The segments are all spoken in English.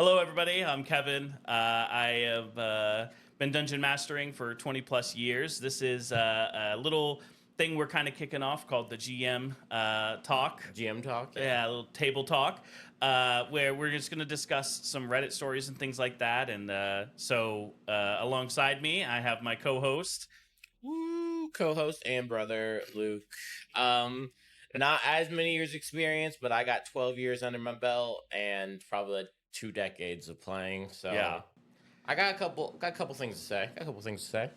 Hello, everybody. I'm Kevin. I have been dungeon mastering for 20 plus years. This is a little thing we're kind of kicking off called the GM talk. GM talk. Yeah, a little table talk where we're just going to discuss some Reddit stories and things like that. And so alongside me, I have my co-host. Woo, co-host and brother Luke. Not as many years experience, but I got 12 years under my belt and probably like 2 decades of playing. So Yeah. I got a couple things to say.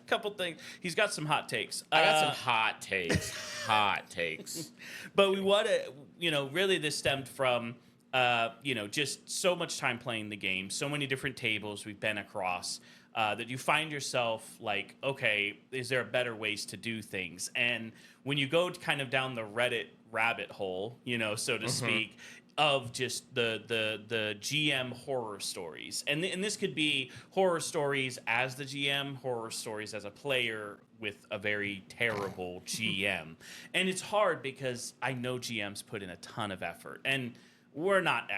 Couple things. He's got some hot takes. I got some hot takes. Hot takes. But we want to, really this stemmed from, just so much time playing the game, so many different tables we've been across that you find yourself like, okay, is there better ways to do things? And when you go kind of down the Reddit rabbit hole, so to speak, of just the GM horror stories. And this could be horror stories as the GM, horror stories as a player with a very terrible GM. And it's hard because I know GMs put in a ton of effort. And we're not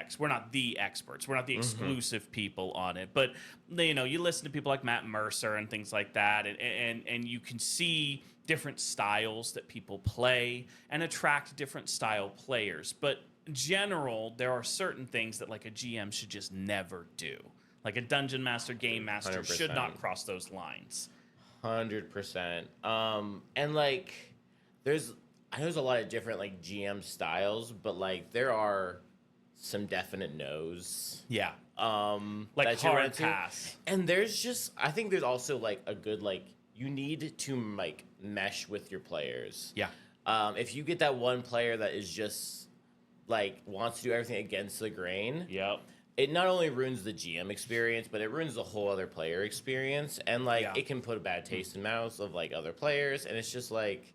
the experts. We're not the exclusive people on it. But you listen to people like Matt Mercer and things like that, and you can see different styles that people play and attract different style players. But in general, there are certain things that like a GM should just never do. Like a dungeon master, game master 100%. should not cross those lines. 100%. And like, there's a lot of different like GM styles, but like there are some definite no's. Yeah. Like Like hard pass. And I think there's also like a good, like, you need to like mesh with your players. Yeah. If you get that one player that is just like wants to do everything against the grain, Yep. it not only ruins the GM experience, but it ruins the whole other player experience. And like Yeah. it can put a bad taste in mouths of like other players. And it's just like,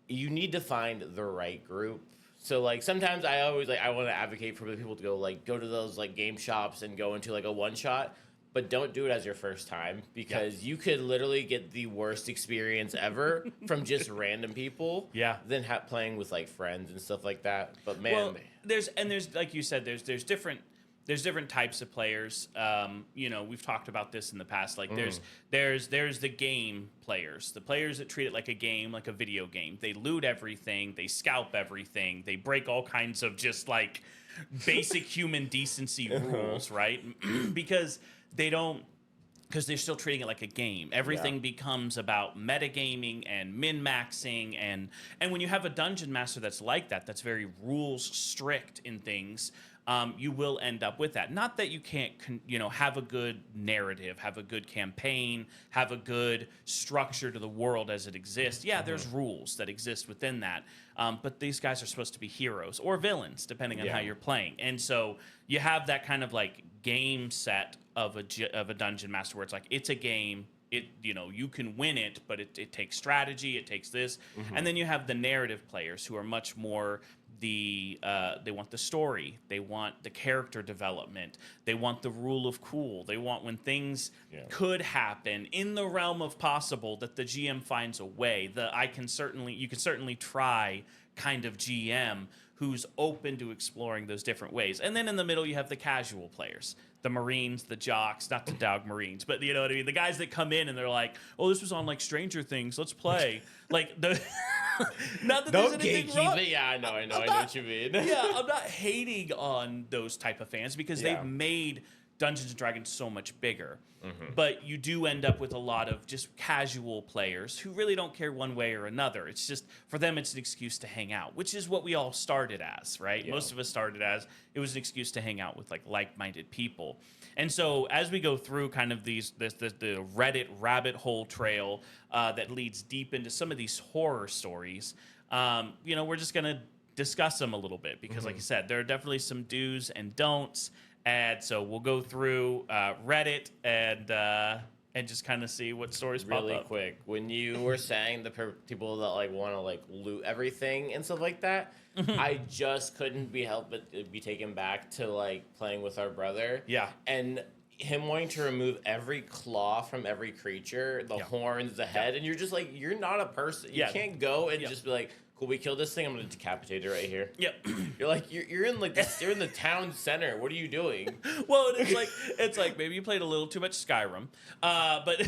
you need to find the right group. So like sometimes I want to advocate for people to go to those like game shops and go into like a one shot, but don't do it as your first time because you could literally get the worst experience ever from just random people. Yeah. Than playing with like friends and stuff like that. But man, Well, there's like you said, there's different types of players. We've talked about this in the past. Like there's the game players, the players that treat it like a game, like a video game. They loot everything, they scalp everything, they break all kinds of just like basic human decency rules, right? because they're still treating it like a game. Everything becomes about metagaming and min-maxing, and when you have a dungeon master that's like that, that's very rules strict in things, you will end up with that. Not that you can't, have a good narrative, have a good campaign, have a good structure to the world as it exists. Yeah, there's rules that exist within that, but these guys are supposed to be heroes or villains, depending on how you're playing. And so you have that kind of like game set of a dungeon master where it's like, it's a game. It, you can win it, but it takes strategy, it takes this. And then you have the narrative players who are much more they want the story, they want the character development, they want the rule of cool, they want when things could happen in the realm of possible that the GM finds a way. You can certainly try kind of GM who's open to exploring those different ways. And then in the middle you have the casual players, the Marines, the jocks, not to dog Marines, but you know what I mean? The guys that come in and they're like, oh, this was on like Stranger Things, let's play. Like the not that there's anything wrong. Yeah, I know what you mean. Yeah, I'm not hating on those type of fans because they've made Dungeons and Dragons so much bigger. But you do end up with a lot of just casual players who really don't care one way or another. It's just, for them, it's an excuse to hang out, which is what we all started as, right? Yeah. Most of us started as, it was an excuse to hang out with like-minded people. And so as we go through kind of the Reddit rabbit hole trail that leads deep into some of these horror stories, we're just going to discuss them a little bit because, like you said, there are definitely some do's and don'ts. And so we'll go through Reddit and just kind of see what stories pop up. Really quick, when you were saying the people that like want to like loot everything and stuff like that, I just couldn't be helped but be taken back to like playing with our brother. Yeah. And him wanting to remove every claw from every creature, the horns, the head, and you're just like, you're not a person. You can't go and just be like, cool, we killed this thing. I'm gonna decapitate it right here. Yep. You're like you're in like this, you're in the town center. What are you doing? Well, it's like maybe you played a little too much Skyrim, but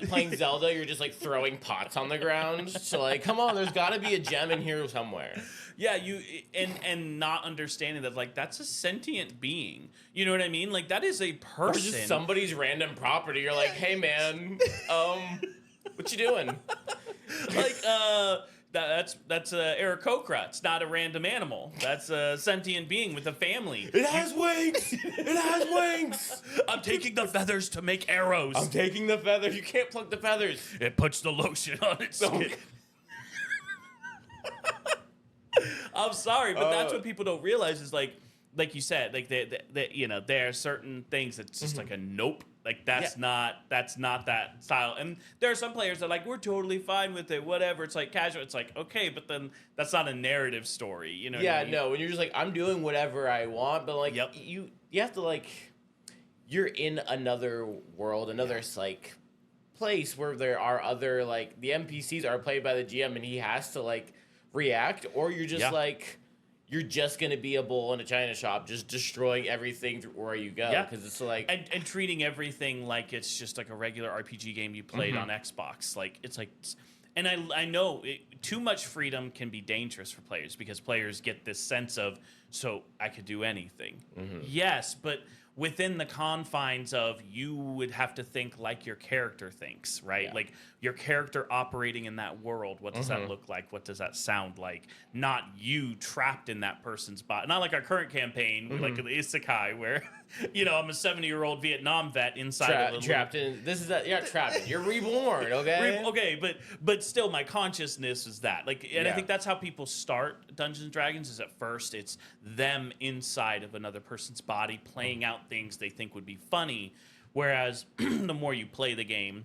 Playing Zelda, you're just like throwing pots on the ground. So like, come on, there's got to be a gem in here somewhere. Yeah, you and not understanding that like that's a sentient being. You know what I mean? Like that is a Or person. just somebody's random property. You're like, hey man, what you doing? Like that's Aarakocra. It's not a random animal. That's a sentient being with a family. It has wings. It has wings. I'm taking the feathers to make arrows. I'm taking the feathers. You can't pluck the feathers. It puts the lotion on its skin. I'm sorry, but that's what people don't realize is like you said, like they you know, there are certain things that's just like a nope. Like that's not that style. And there are some players that are like, we're totally fine with it, whatever. It's like casual. It's like, okay, but then that's not a narrative story, you know? Yeah, what I mean? no. When you're just like, I'm doing whatever I want, but like you have to like, you're in another world, another like place where there are other like the NPCs are played by the GM and he has to like react, or you're just like you're just gonna be a bull in a china shop just destroying everything where you go, because it's like and treating everything like it's just like a regular RPG game you played on Xbox. Like it's like, and I know too much freedom can be dangerous for players because players get this sense of, so I could do anything. Yes, but within the confines of, you would have to think like your character thinks, right? Yeah. Like your character operating in that world. What does that look like? What does that sound like? Not you trapped in that person's body. Not like our current campaign, like the Isekai, where, you know, I'm a 70-year-old Vietnam vet inside of trapped in. This is that. You're not trapped. You're reborn. Okay. Okay, but still, my consciousness is that. Like, and I think that's how people start Dungeons and Dragons. Is at first it's them inside of another person's body playing out things they think would be funny, whereas the more you play the game,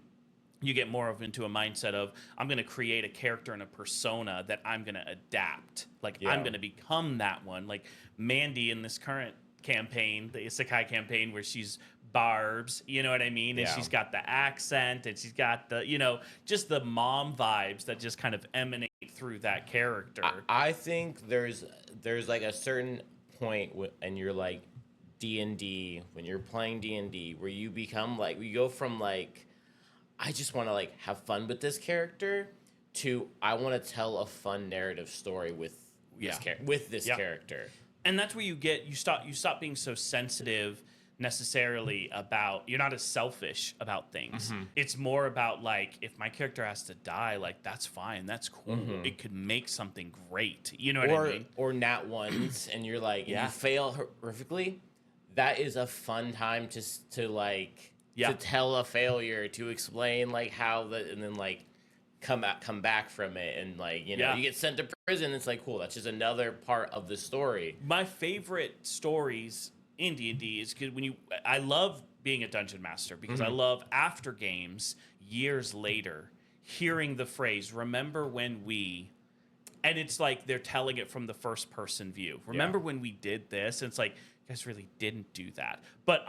you get more into a mindset of, I'm going to create a character and a persona that I'm going to adapt. Like I'm going to become that one. Like Mandy in this current campaign, the Isekai campaign, where she's Barbs, you know what I mean? And she's got the accent and she's got the, you know, just the mom vibes that just kind of emanate through that character. I think there's like a certain point and you're like D&D, when you're playing D&D, where you become like, we go from like, I just want to like have fun with this character to I want to tell a fun narrative story with this character. And that's where you stop being so sensitive necessarily about, you're not as selfish about things. It's more about like, if my character has to die, like that's fine, that's cool. It could make something great. You know what I mean? Or nat ones, and you're like, you fail horrifically. That is a fun time to like to tell a failure, to explain like how and then like come back from it, and like, you know, you get sent to prison. It's like, cool, that's just another part of the story. My favorite stories in D&D is because I love being a dungeon master, because I love after games years later hearing the phrase, remember when we, and it's like they're telling it from the first person view. Remember when we did this? And it's like, you guys really didn't do that. But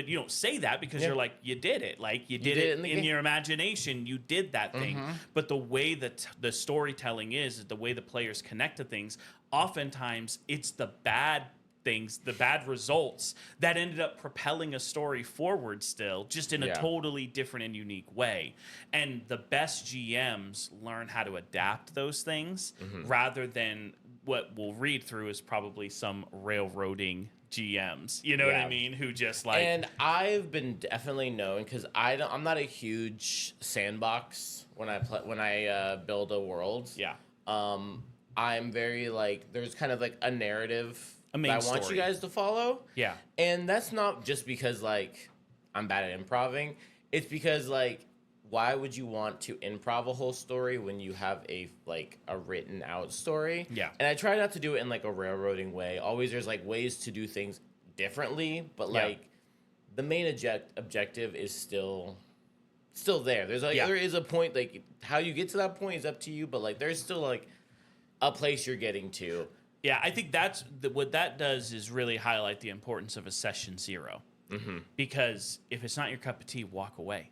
you don't say that because you're like, you did it. Like you did it in your imagination. You did that thing. But the way that the storytelling is the way the players connect to things. Oftentimes it's the bad things, the bad results that ended up propelling a story forward still, just in a totally different and unique way. And the best GMs learn how to adapt those things rather than what we'll read through is probably some railroading GMs, you know what I mean, who just like. And I've been definitely known, because I'm not a huge sandbox when I build a world. I'm very like, there's kind of like a narrative that I want you guys to follow. And that's not just because like I'm bad at improving. It's because like, why would you want to improv a whole story when you have a written out story? And I try not to do it in like a railroading way. Always there's like ways to do things differently, but like the main objective is still there. There's like there is a point, like how you get to that point is up to you, but like there's still like a place you're getting to. Yeah, I think that's what that does is really highlight the importance of a session zero. Because if it's not your cup of tea, walk away.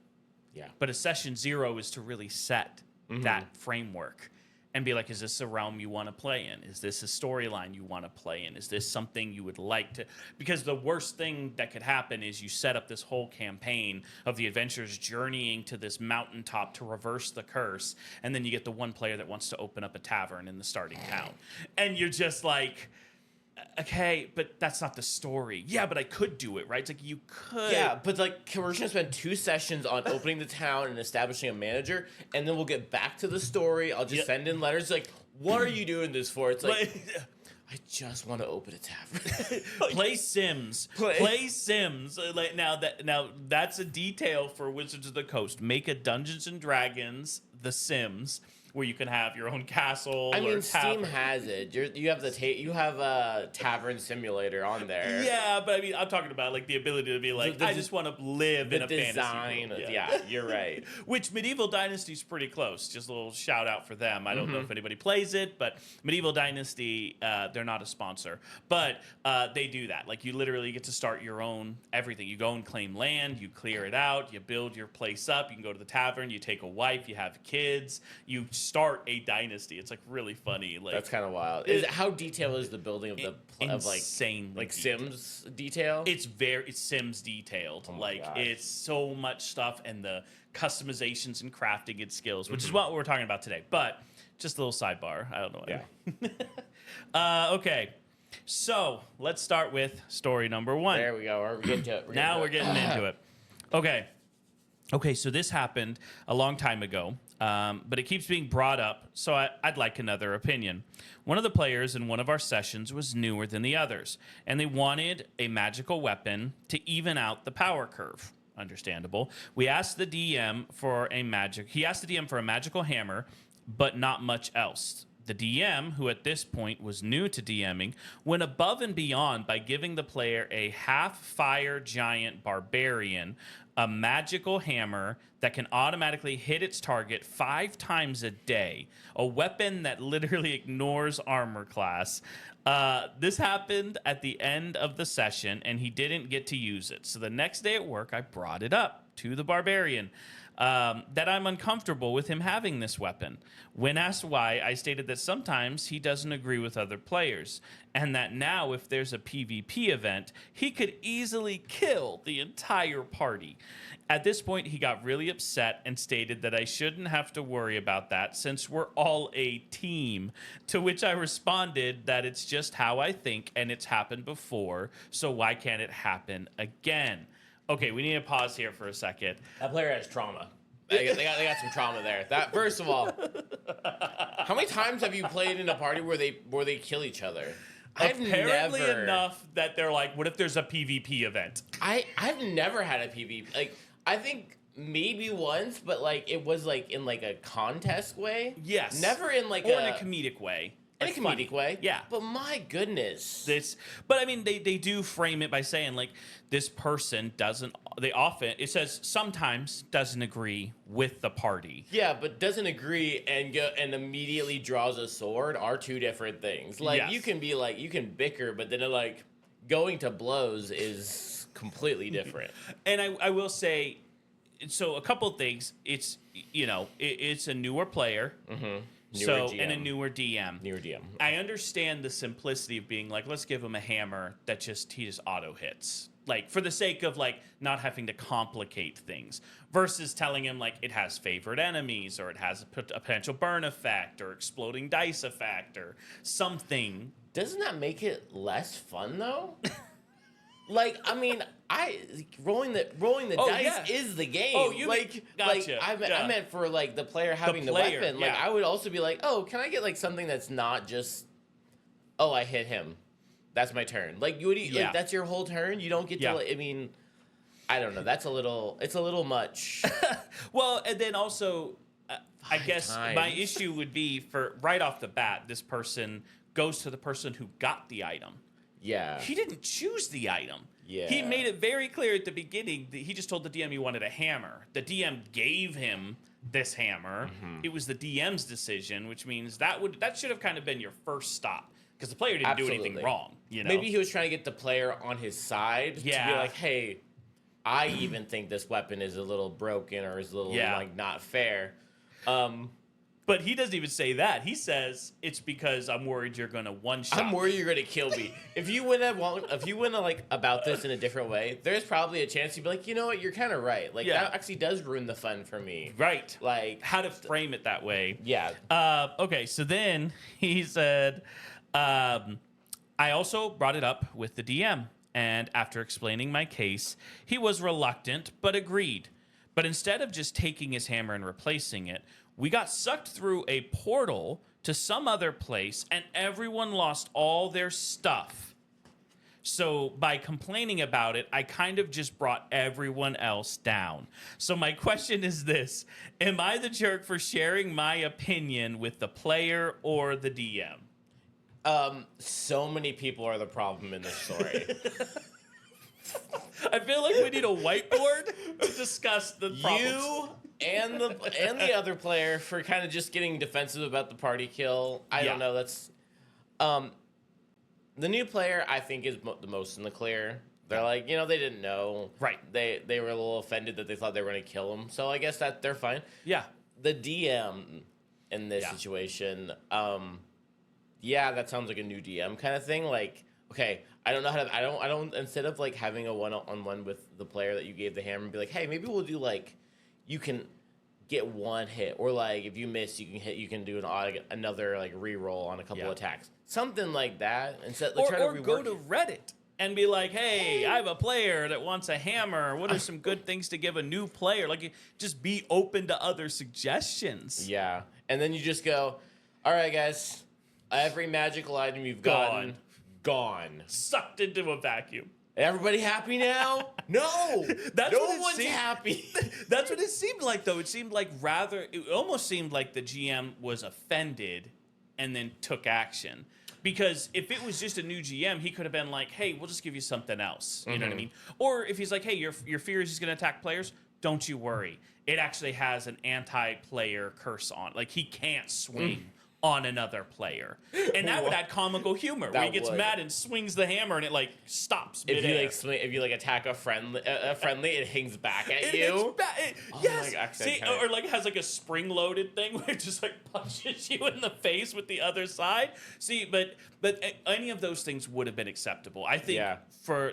But a session zero is to really set that framework. and be like, is this a realm you want to play in? Is this a storyline you want to play in? Is this something you would like to? Because the worst thing that could happen is you set up this whole campaign of the adventurers journeying to this mountaintop to reverse the curse, and then you get the one player that wants to open up a tavern in the starting town. And you're just like, okay, but that's not the story. Yeah, but I could do it, right? It's like you could. Yeah, but like we're just gonna spend 2 sessions on opening the town and establishing a manager, and then we'll get back to the story. I'll just send in letters like, "What are you doing this for?" It's like, I just want to open a tavern. Play Sims. Play Sims. Like now that's a detail for Wizards of the Coast. Make a Dungeons and Dragons The Sims, where you can have your own castle. I mean, or Steam has it. You have you have a tavern simulator on there. Yeah, but I mean, I'm talking about like the ability to be like, I just want to live in a fantasy world. Yeah, you're right. Which Medieval Dynasty's pretty close. Just a little shout out for them. I don't know if anybody plays it, but Medieval Dynasty, they're not a sponsor, but they do that. Like you literally get to start your own everything. You go and claim land, you clear it out, you build your place up. You can go to the tavern, you take a wife, you have kids, you start a dynasty. It's like really funny. Like that's kind of wild. How detailed is the building of the insanely like detailed. Sims detail? It's Sims detailed. Like gosh. it's so much stuff, and the customizations and crafting and skills, which is what we're talking about today. But just a little sidebar. I don't know. Yeah. Okay. So let's start with story number 1. There we go. We're getting to it. We're getting into it. Okay. Okay, so this happened a long time ago, but it keeps being brought up, so I'd like another opinion. One of the players in one of our sessions was newer than the others, and they wanted a magical weapon to even out the power curve. Understandable. We asked the DM for a magical hammer, but not much else. The DM, who at this point was new to DMing, went above and beyond by giving the player a half-fire giant barbarian, a magical hammer that can automatically hit its target 5 times a day, a weapon that literally ignores armor class. This happened at the end of the session, and he didn't get to use it. So the next day at work, I brought it up to the barbarian. That I'm uncomfortable with him having this weapon. When asked why, I stated that sometimes he doesn't agree with other players, and that now if there's a PvP event, he could easily kill the entire party. At this point, he got really upset and stated that I shouldn't have to worry about that since we're all a team, to which I responded that it's just how I think and it's happened before, so why can't it happen again? Okay, we need to pause here for a second. That player has trauma. They got some trauma there. That first of all, how many times have you played in a party where they kill each other? Apparently enough that they're like, what if there's a PvP event? I've never had a PvP. Like I think maybe once, but like it was like in like a contest way. Yes. Never in like in a comedic way. In a comedic way, yeah. But my goodness, But I mean, they do frame it by saying like this person doesn't. They often it says sometimes doesn't agree with the party. Yeah, but doesn't agree and immediately draws a sword are 2 different things. Like yes. you can bicker, but then like going to blows is completely different. And I will say, so a couple of things. It's it's a newer player. Mm-hmm. And a newer DM. Newer DM. I understand the simplicity of being like, let's give him a hammer that he just auto hits. Like for the sake of like not having to complicate things versus telling him like it has favorite enemies or it has a potential burn effect or exploding dice effect or something. Doesn't that make it less fun though? Like, I mean, rolling the dice is the game. Oh, you gotcha. I meant for like the player having the weapon. Like, I would also be like, oh, can I get like something that's not just, oh, I hit him, that's my turn. Like, like that's your whole turn. You don't get to. Like, I mean, I don't know. It's a little much. Well, and then also, I guess my issue would be for right off the bat, this person goes to the person who got the item. Yeah. He didn't choose the item. Yeah. He made it very clear at the beginning that he just told the DM he wanted a hammer. The DM gave him this hammer. Mm-hmm. It was the DM's decision, which means that should have kind of been your first stop because the player didn't do anything wrong. Maybe he was trying to get the player on his side to be like, hey, I even think this weapon is a little broken or is a little like not fair. But he doesn't even say that. He says it's because I'm worried you're gonna one-shot. I'm worried you're gonna kill me. If you went like about this in a different way, there's probably a chance you'd be like, you know what, you're kind of right. Like that actually does ruin the fun for me. Right. Like how to frame it that way. Yeah. Okay. So then he said, I also brought it up with the DM, and after explaining my case, he was reluctant but agreed. But instead of just taking his hammer and replacing it, we got sucked through a portal to some other place, and everyone lost all their stuff. So by complaining about it, I kind of just brought everyone else down. So my question is this: am I the jerk for sharing my opinion with the player or the DM? So many people are the problem in this story. I feel like we need a whiteboard to discuss the problems. You and the other player for kind of just getting defensive about the party kill. I don't know. That's the new player, I think, is the most in the clear. They're like, you know, they didn't know. Right. They were a little offended that they thought they were going to kill him. So I guess that they're fine. Yeah. The DM in this situation, that sounds like a new DM kind of thing. Like, okay, I don't know how to. I don't. Instead of like having a one-on-one with the player that you gave the hammer, and be like, hey, maybe we'll do like, you can get one hit, or like if you miss, you can hit. You can do another like re-roll on a couple attacks, something like that. Instead, like, or go to Reddit and be like, hey, I have a player that wants a hammer. What are some good things to give a new player? Like, just be open to other suggestions. Yeah, and then you just go, all right, guys, every magical item you've gotten. Gone. Sucked into a vacuum. Everybody happy now? No. No one's happy. That's what it seemed like, though. It seemed like it almost seemed like the GM was offended and then took action. Because if it was just a new GM, he could have been like, hey, we'll just give you something else. You know what I mean? Or if he's like, hey, your fear is he's going to attack players, don't you worry. It actually has an anti-player curse on. Like, he can't swing on another player, and that would add comical humor. Where he gets mad and swings the hammer, and it like stops midair. If you attack a friendly, it hangs back at you. Yes. See, or like has like a spring-loaded thing where it just like punches you in the face with the other side. See, but any of those things would have been acceptable. I think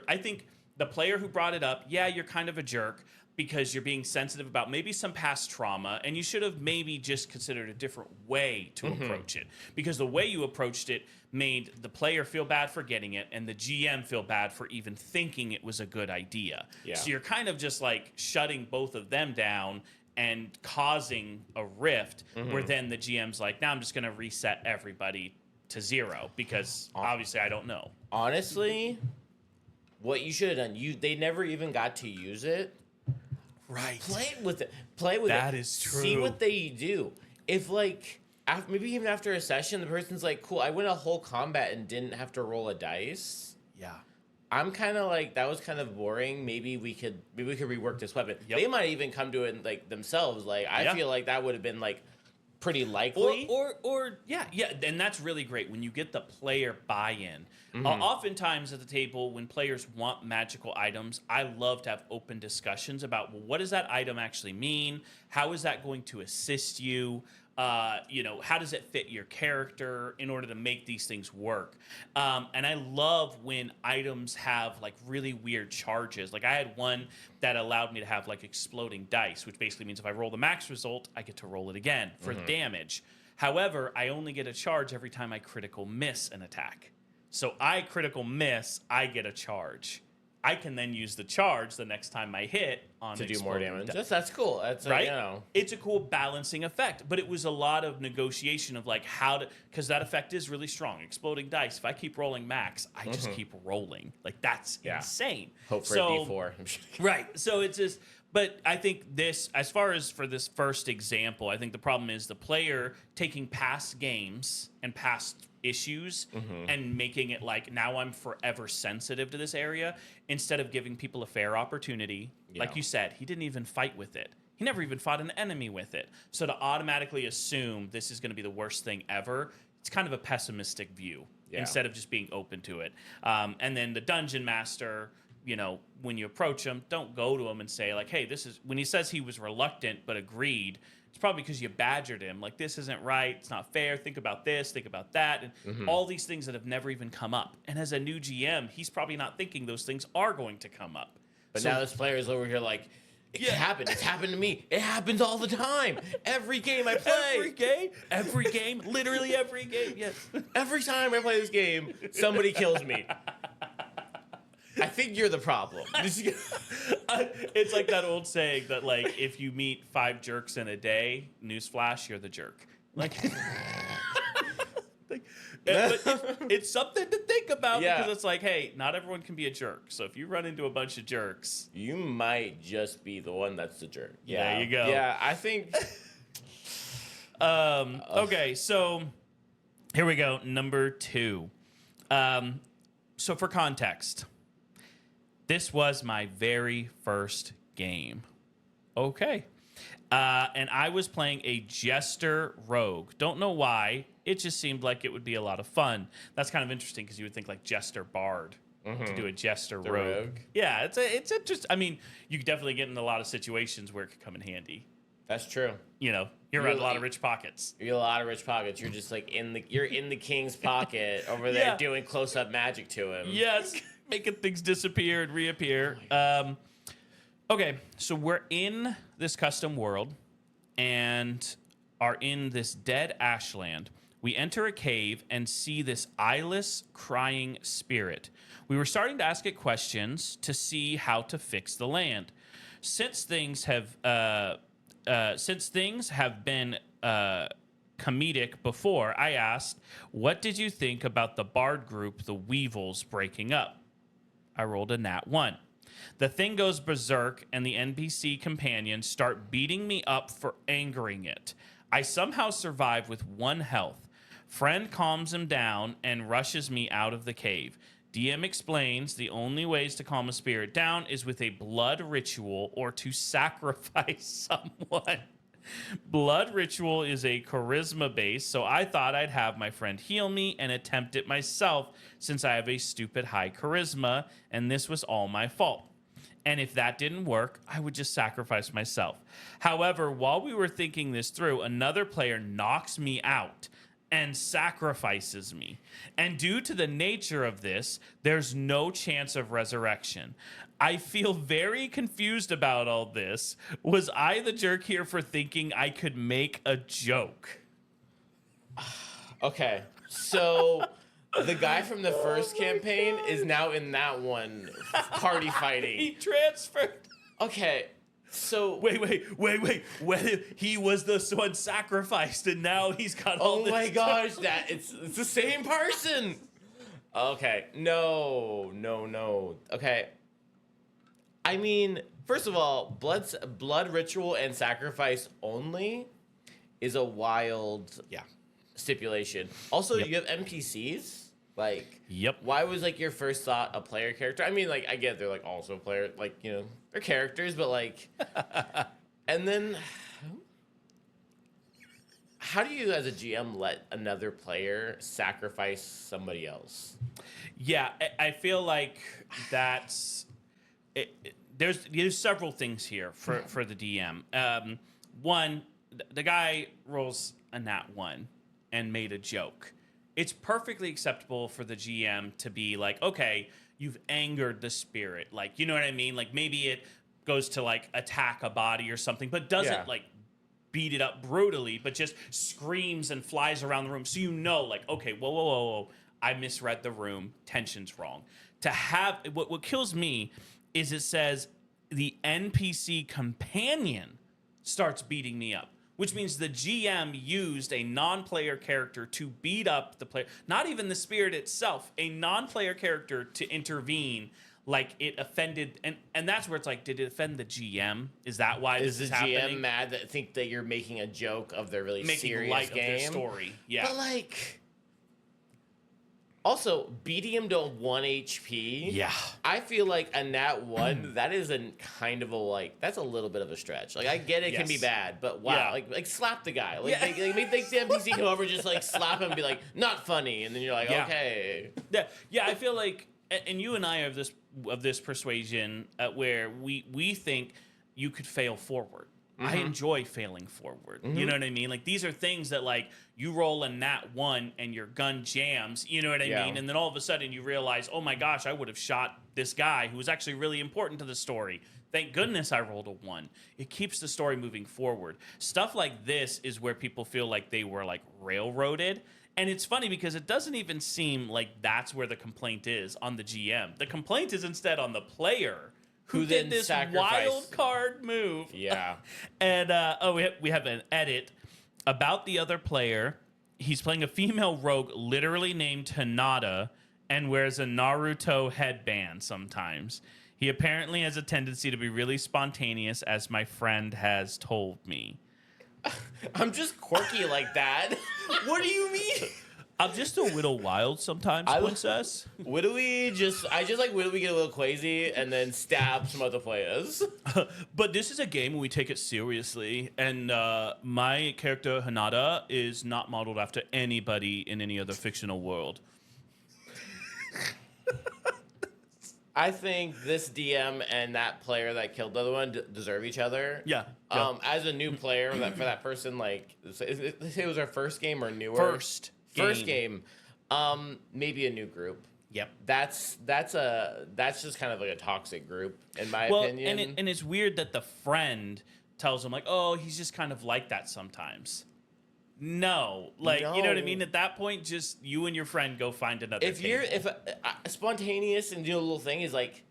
I think the player who brought it up, you're kind of a jerk, because you're being sensitive about maybe some past trauma, and you should have maybe just considered a different way to approach it. Because the way you approached it made the player feel bad for getting it, and the GM feel bad for even thinking it was a good idea. Yeah. So you're kind of just like shutting both of them down and causing a rift, where then the GM's like, now I'm just going to reset everybody to 0, because obviously I don't know. Honestly, what you should have done, they never even got to use it. Right. Play with it. That is true. See what they do. If maybe even after a session, the person's like, cool, I went a whole combat and didn't have to roll a dice. Yeah. I'm kind of like, that was kind of boring. Maybe we could rework this weapon. Yep. They might even come to it like themselves. Like, I feel like that would have been like pretty likely. Or and that's really great when you get the player buy-in. Oftentimes at the table, when players want magical items, I love to have open discussions about, well, what does that item actually mean? How is that going to assist you? How does it fit your character in order to make these things work? And I love when items have like really weird charges. Like I had one that allowed me to have like exploding dice, which basically means if I roll the max result, I get to roll it again for damage. However, I only get a charge every time I critical miss an attack. So I critical miss, I get a charge. I can then use the charge the next time I hit on to do more damage. That's cool. That's right. It's a cool balancing effect, but it was a lot of negotiation of like because that effect is really strong. Exploding dice. If I keep rolling max, I just keep rolling. Like that's insane. Hope for a D4. Right. So it's just. But I think as far as for this first example, I think the problem is the player taking past games and past issues and making it like, now I'm forever sensitive to this area, instead of giving people a fair opportunity. Like you said, he didn't even fight with it. He never even fought an enemy with it. So to automatically assume this is going to be the worst thing ever, it's kind of a pessimistic view instead of just being open to it. And then the dungeon master, when you approach him, don't go to him and say like, hey, this is, when he says he was reluctant but agreed, it's probably because you badgered him. Like, this isn't right. It's not fair. Think about this. Think about that. And all these things that have never even come up. And as a new GM, he's probably not thinking those things are going to come up. But now this player is over here like, it happened. It's happened to me. It happens all the time. Every game I play. Every game, literally every game. Yes. Every time I play this game, somebody kills me. I think you're the problem. It's like that old saying that, like, if you meet 5 jerks in a day, newsflash, you're the jerk. Like, it's something to think about because it's like, hey, not everyone can be a jerk. So if you run into a bunch of jerks, you might just be the one that's the jerk. Yeah, there you go. Yeah, I think. Okay, so here we go. Number 2. So for context, this was my very first game. Okay. And I was playing a Jester Rogue. Don't know why. It just seemed like it would be a lot of fun. That's kind of interesting because you would think like Jester Bard to do a Jester Rogue. Yeah, it's just. I mean, you could definitely get in a lot of situations where it could come in handy. That's true. You know, you're around a lot of rich pockets. You're a lot of rich pockets. You're just like you're in the king's pocket over there doing close up magic to him. Yes, making things disappear and reappear. Okay, so we're in this custom world and are in this dead ashland. We enter a cave and see this eyeless, crying spirit. We were starting to ask it questions to see how to fix the land. Since things have been comedic before, I asked, "What did you think about the bard group, the Weevils, breaking up?" I rolled a nat 1. The thing goes berserk, and the NPC companions start beating me up for angering it. I somehow survive with 1 health. Friend calms him down and rushes me out of the cave. DM explains the only ways to calm a spirit down is with a blood ritual or to sacrifice someone. Blood ritual is a charisma base, so I thought I'd have my friend heal me and attempt it myself since I have a stupid high charisma, and this was all my fault. And if that didn't work, I would just sacrifice myself. However, while we were thinking this through, another player knocks me out and sacrifices me. And due to the nature of this, there's no chance of resurrection. I feel very confused about all this. Was I the jerk here for thinking I could make a joke? Okay, so the guy from the first campaign is now in that one, party fighting. He transferred. Okay, so wait. When he was the one sacrificed, and now he's got all this. Oh my gosh, it's the same person. Okay, no. Okay, I mean, first of all, blood ritual and sacrifice only is a wild stipulation. Also, you have NPCs. Like, why was like your first thought a player character? I mean, like, I get they're like also player, like, you know, they're characters, but like, and then how do you as a GM let another player sacrifice somebody else? Yeah, I feel like that's there's several things here for the DM. One, the guy rolls a nat 1 and made a joke. It's perfectly acceptable for the GM to be like, okay, you've angered the spirit. Like, you know what I mean? Like, maybe it goes to, like, attack a body or something, but doesn't, like, beat it up brutally, but just screams and flies around the room. So you know, like, okay, whoa. I misread the room. Tension's wrong. To have... What kills me is it says the NPC companion starts beating me up, which means the GM used a non-player character to beat up the player. Not even the spirit itself, a non-player character to intervene, like it offended. And that's where it's like, did it offend the GM? Is that why this is happening? Is the GM mad that think that you're making a joke of their really making serious light game? Of their story, yeah. But like... Also, beating him to 1 HP. Yeah. I feel like a nat 1, that is a kind of a, like, that's a little bit of a stretch. Like, I get it can be bad, but wow. Like slap the guy. Like, make the NPC come over and just, like, slap him and be like, not funny. And then you're like, okay. Yeah, I feel like, and you and I are of this persuasion where we think you could fail forward. I enjoy failing forward. You know what I mean? Like, these are things that, like, you roll a nat 1 and your gun jams, you know what I mean? And then all of a sudden you realize, oh my gosh, I would have shot this guy who was actually really important to the story. Thank goodness I rolled a 1. It keeps the story moving forward. Stuff like this is where people feel like they were, like, railroaded. And it's funny because it doesn't even seem like that's where the complaint is on the GM. The complaint is instead on the player who did this wild card move. Yeah. And we have an edit about the other player. He's playing a female rogue literally named Hinata and wears a Naruto headband sometimes. He apparently has a tendency to be really spontaneous, as my friend has told me. I'm just quirky like that. What do you mean? I'm just a little wild sometimes, princess. I just like Widowy get a little crazy and then stab some other players. But this is a game where we take it seriously, and my character Hinata is not modeled after anybody in any other fictional world. I think this DM and that player that killed the other one deserve each other. Yeah. As a new player, for that person, like, it was our first game or newer. First game. Maybe a new group. Yep. That's just kind of like a toxic group, in my opinion. And it's weird that the friend tells him, like, oh, he's just kind of like that sometimes. No, like, you know what I mean? At that point, just you and your friend go find another table. If spontaneous and do a little thing is like,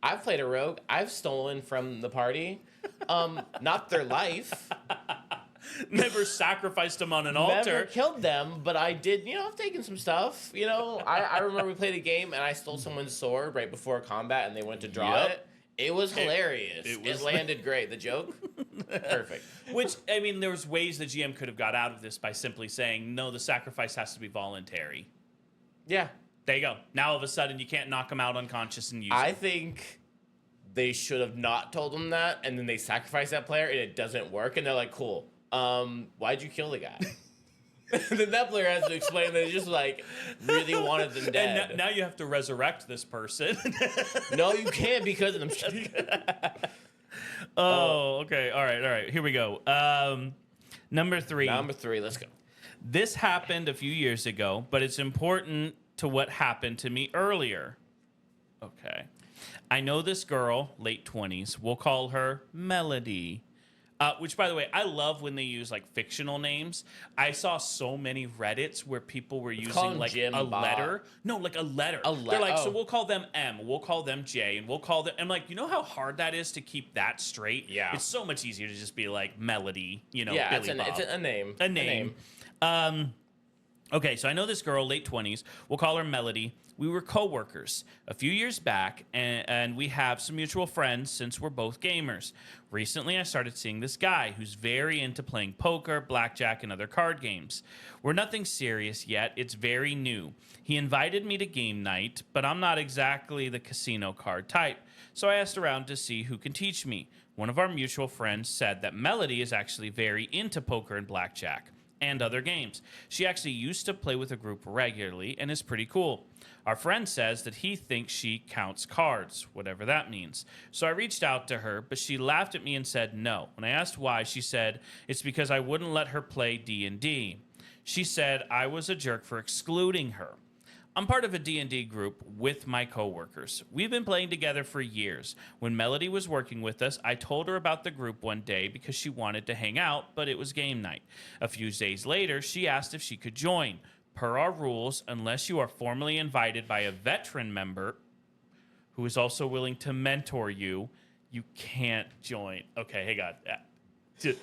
I've played a rogue, I've stolen from the party, not their life. Never sacrificed them on an altar. Never killed them, but I did, I've taken some stuff. I remember we played a game and I stole someone's sword right before combat and they went to draw it. It was hilarious. It landed great. The joke, perfect. Which, I mean, there was ways the GM could have got out of this by simply saying, no, the sacrifice has to be voluntary. Yeah. There you go. Now, all of a sudden, you can't knock them out unconscious and use I them. think they should have not told them that, and then they sacrifice that player, and it doesn't work, and they're like, cool. Why'd you kill the guy? Then that player has to explain that he just, like, really wanted them dead. And now you have to resurrect this person. No, you can't because of them. Okay. All right. Here we go. Number 3. Let's go. This happened a few years ago, but it's important to what happened to me earlier. Okay. I know this girl, late 20s. We'll call her Melody. Which, by the way, I love when they use, like, fictional names. I saw so many Reddits where people were using, like, a letter. No, like a letter. They're like, so we'll call them M, we'll call them J, and we'll call them... I'm like, you know how hard that is to keep that straight? Yeah. It's so much easier to just be like Melody, Billy Bob. It's a name. A name. Okay, so I know this girl, late 20s. We'll call her Melody. We were co-workers a few years back, and we have some mutual friends since we're both gamers. Recently, I started seeing this guy who's very into playing poker, blackjack, and other card games. We're nothing serious yet. It's very new. He invited me to game night, but I'm not exactly the casino card type, so I asked around to see who can teach me. One of our mutual friends said that Melody is actually very into poker and blackjack and other games. She actually used to play with a group regularly and is pretty cool. Our friend says that he thinks she counts cards, whatever that means. So I reached out to her, but she laughed at me and said no. When I asked why, she said it's because I wouldn't let her play D&D. She said I was a jerk for excluding her. I'm part of a D&D group with my coworkers. We've been playing together for years. When Melody was working with us, I told her about the group one day because she wanted to hang out, but it was game night. A few days later, she asked if she could join. Per our rules, unless you are formally invited by a veteran member who is also willing to mentor you, you can't join. Okay, hang on.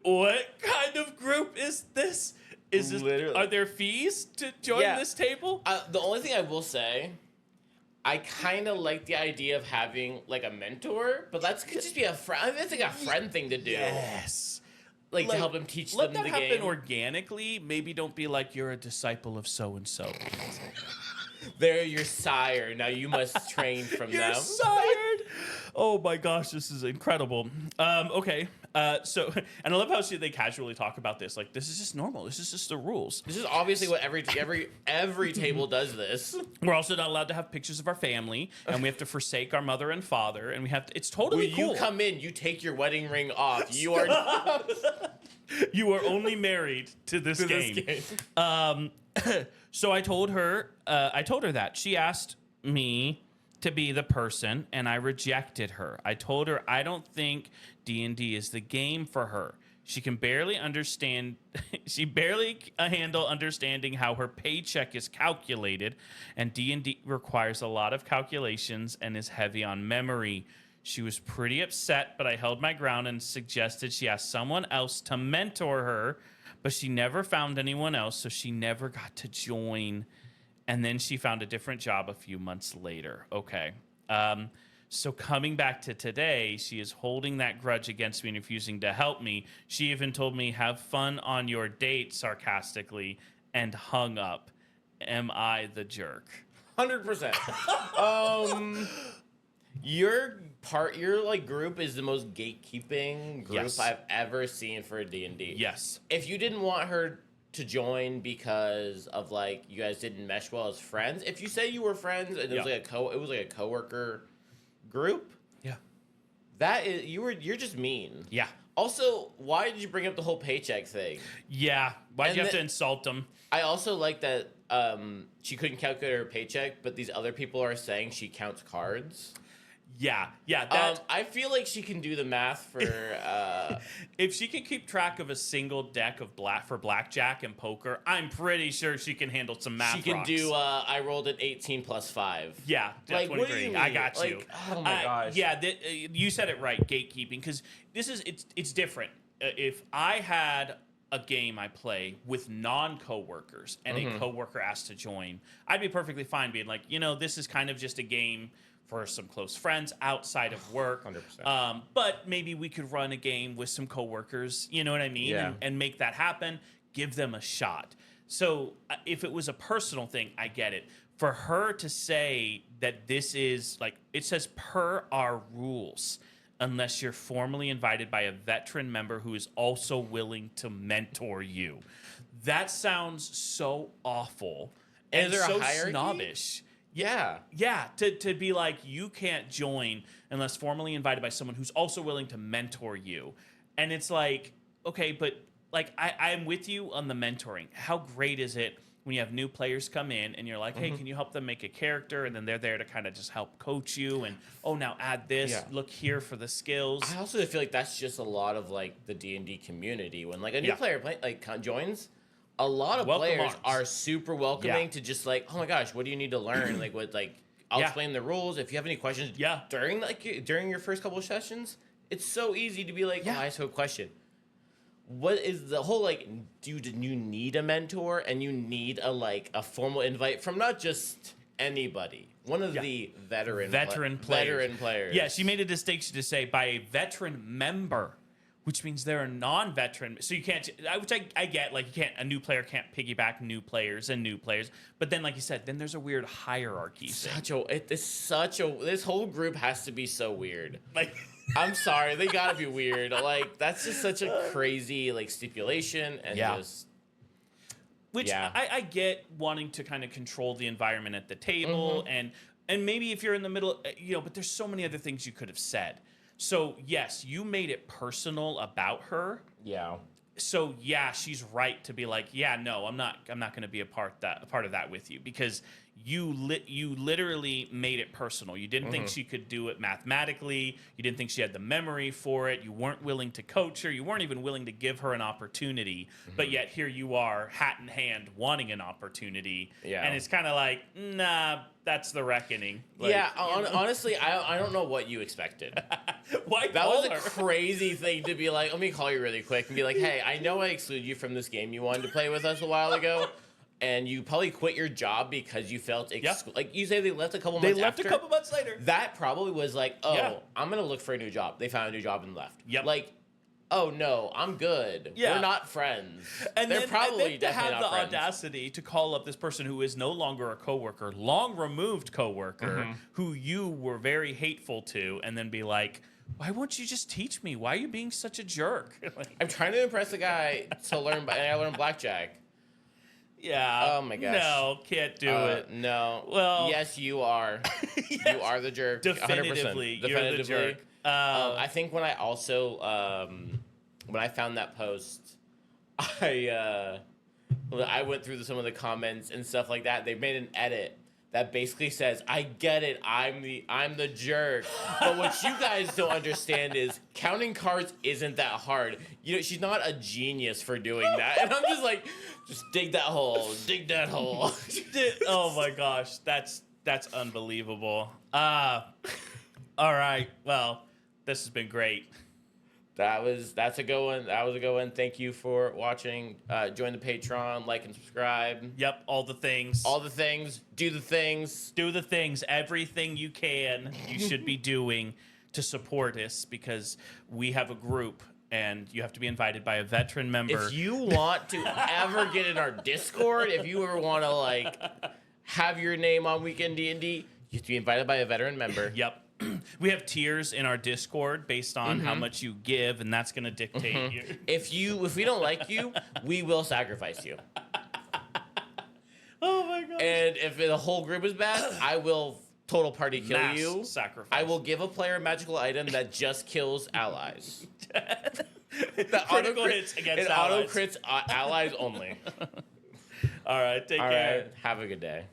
What kind of group is this? Is this, are there fees to join this table? The only thing I will say, I kind of like the idea of having, like, a mentor, but that could just be a friend. That's like a friend thing to do. Yes. Like to help them teach them the game. Let that happen organically. Maybe don't be like, you're a disciple of so-and-so. They're your sire. Now you must train from them. You're sired. Oh my gosh, this is incredible. Okay. So, and I love how they casually talk about this. Like, this is just normal. This is just the rules. This is obviously what every table does this. We're also not allowed to have pictures of our family, and we have to forsake our mother and father, and we have to. It's totally When cool. you come in, you take your wedding ring off. You are You are only married to this game. So I told her that she asked me to be the person, and I rejected her. I told her I don't think D&D is the game for her. She can barely understand. She barely handle understanding how her paycheck is calculated, and D&D requires a lot of calculations and is heavy on memory. She was pretty upset, but I held my ground and suggested she ask someone else to mentor her, but she never found anyone else, so she never got to join. And then she found a different job a few months later. Okay. So coming back to today, she is holding that grudge against me and refusing to help me. She even told me, have fun on your date, sarcastically, and hung up. Am I the jerk? 100%. Your like group is the most gatekeeping group Yes. I've ever seen for a D&D. Yes. If you didn't want her to join because of like you guys didn't mesh well as friends, if you say you were friends and it was like a coworker group, Yeah. that is you're just mean. Yeah. Also, why did you bring up the whole paycheck thing? Yeah. Why'd And you have to insult them? I also like that she couldn't calculate her paycheck, but these other people are saying she counts cards. Yeah. Yeah. That, I feel like she can do the math for. if she can keep track of a single deck of blackjack and poker, I'm pretty sure she can handle some math. She can rocks. do. I rolled an 18 plus 5. Yeah, Like, what do 23. you I mean? got you. Like, oh my gosh. Yeah, you said it right. Gatekeeping, because it's different. If I had a game I play with non-coworkers and a coworker asked to join, I'd be perfectly fine being like, this is kind of just a game for some close friends outside of work. 100%. But maybe we could run a game with some coworkers, you know what I mean? Yeah. And make that happen, give them a shot. So if it was a personal thing, I get it. For her to say that this is like, it says per our rules, unless you're formally invited by a veteran member who is also willing to mentor you. That sounds so awful and Is there a so hierarchy? snobbish. Yeah. Yeah, to be like, you can't join unless formally invited by someone who's also willing to mentor you. And it's like, okay, but like I'm with you on the mentoring. How great is it when you have new players come in and you're like, hey, can you help them make a character? And then they're there to kind of just help coach you and, oh, now add this, Yeah. look here for the skills. I also feel like that's just a lot of like the D&D community. When like a new player joins, a lot of Welcome players arms. are super welcoming Yeah. to just like, oh my gosh, what do you need to learn? I'll Yeah. explain the rules. If you have any questions during your first couple of sessions, it's so easy to be like, Yeah. oh, I just have a question. What is the whole like? Do you need a mentor and you need a formal invite from not just anybody? One of the veteran players. Yeah, she made a distinction to say by a veteran member, which means they're a non-veteran. So you can't, which I get, like a new player can't piggyback new players. But then, like you said, then there's a weird hierarchy thing. This whole group has to be so weird. Like, I'm sorry, they gotta be weird. Like, that's just such a crazy like stipulation and just. which Yeah. I get wanting to kind of control the environment at the table and maybe if you're in the middle, but there's so many other things you could have said. So yes, you made it personal about her. Yeah. So yeah, she's right to be like, yeah, no, I'm not going to be a part of that with you because you literally made it personal. You didn't think she could do it mathematically. You didn't think she had the memory for it. You weren't willing to coach her. You weren't even willing to give her an opportunity. But yet here you are, hat in hand, wanting an opportunity. Yeah. And it's kind of like, nah, that's the reckoning. Like, Honestly, I don't know what you expected. Why That call was a her? crazy thing to be like, let me call you really quick and be like, hey, I know I excluded you from this game you wanted to play with us a while ago. And you probably quit your job because you felt like you say they left a couple months after. a couple months later. That probably was like, oh, Yeah. I'm going to look for a new job. They found a new job and left. Yep. Like, oh, no, I'm good. Yeah. We're not friends. And They're then, probably and then to definitely have not the friends. audacity to call up this person who is no longer a coworker, long removed coworker, who you were very hateful to, and then be like, why won't you just teach me? Why are you being such a jerk? Like, I'm trying to impress a guy to learn, and I learned blackjack. yeah. Oh my gosh. No, can't do it. No. Well, yes, you are. yes, You are the jerk. 100%. definitively, you're the jerk. I think when I also when I found that post, I went through some of the comments and stuff like that. They made an edit that basically says, "I get it. I'm the jerk." But what you guys don't understand is counting cards isn't that hard. You know, she's not a genius for doing that. And I'm just like, just dig that hole. Dig that hole. Oh my gosh, that's unbelievable. All right. Well, this has been great. That's a good one. That was a good one. Thank you for watching. Join the Patreon, like and subscribe. Yep, all the things. All the things. Do the things. Do the things. Everything you can, you should be doing to support us, because we have a group and you have to be invited by a veteran member. If you want to ever get in our Discord, if you ever want to like have your name on Weekend D&D, you have to be invited by a veteran member. Yep. We have tiers in our Discord based on how much you give, and that's going to dictate your... If we don't like you, we will sacrifice you. Oh my god. And if the whole group is bad, I will total party kill Mass you. sacrifice. I will give a player a magical item that just kills allies. Critical hits against it allies. auto crits allies only. All right, take care. Right, have a good day.